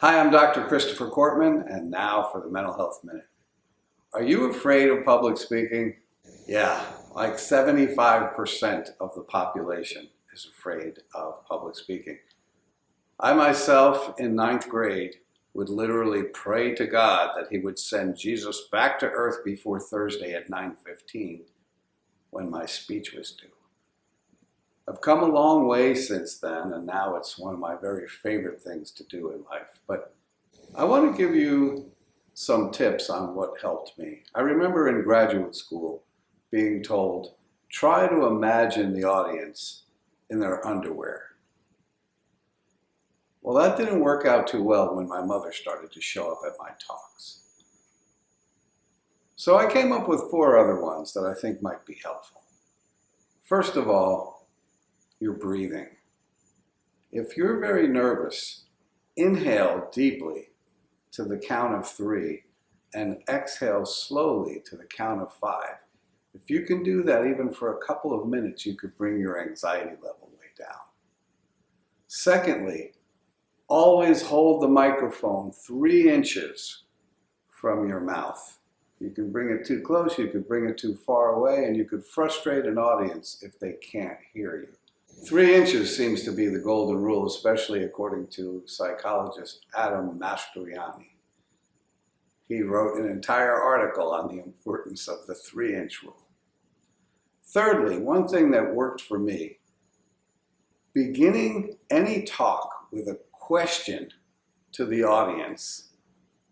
Hi, I'm Dr. Christopher Cortman, and now for the Mental Health Minute. Are you afraid of public speaking? Yeah, like 75% of the population is afraid of public speaking. I myself, in ninth grade, would literally pray to God that he would send Jesus back to earth before Thursday at 9:15 when my speech was due. I've come a long way since then, and now it's one of my very favorite things to do in life. But I want to give you some tips on what helped me. I remember in graduate school being told, try to imagine the audience in their underwear. Well, that didn't work out too well when my mother started to show up at my talks. So I came up with 4 other ones that I think might be helpful. First of all, your breathing. If you're very nervous, inhale deeply to the count of 3 and exhale slowly to the count of 5. If you can do that even for a couple of minutes, you could bring your anxiety level way down. Secondly, always hold the microphone 3 inches from your mouth. You can bring it too close, you could bring it too far away, and you could frustrate an audience if they can't hear you. 3 inches seems to be the golden rule, especially according to psychologist Adam Mastroianni. He wrote an entire article on the importance of the 3-inch rule. Thirdly, one thing that worked for me, beginning any talk with a question to the audience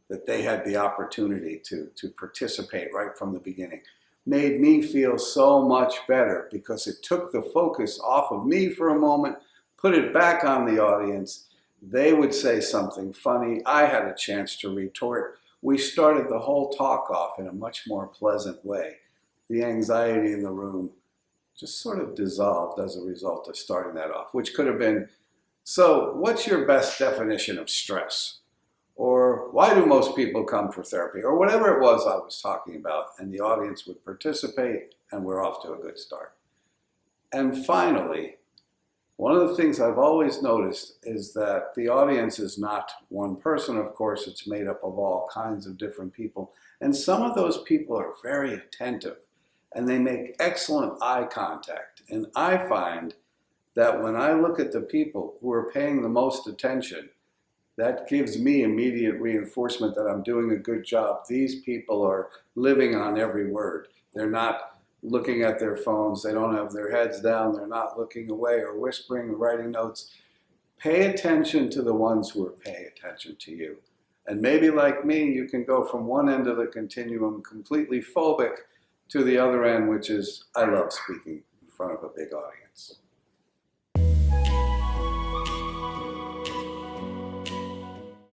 that they had the opportunity to participate right from the beginning, made me feel so much better because it took the focus off of me for a moment, put it back on the audience. They would say something funny. I had a chance to retort. We started the whole talk off in a much more pleasant way. The anxiety in the room just sort of dissolved as a result of starting that off, which could have been, so what's your best definition of stress? Or why do most people come for therapy? Or whatever it was I was talking about, and the audience would participate, and we're off to a good start. And finally, one of the things I've always noticed is that the audience is not one person, of course. It's made up of all kinds of different people. And some of those people are very attentive, and they make excellent eye contact. And I find that when I look at the people who are paying the most attention, that gives me immediate reinforcement that I'm doing a good job. These people are living on every word. They're not looking at their phones. They don't have their heads down. They're not looking away or whispering or writing notes. Pay attention to the ones who are paying attention to you. And maybe like me, you can go from one end of the continuum completely phobic to the other end, which is, I love speaking in front of a big audience.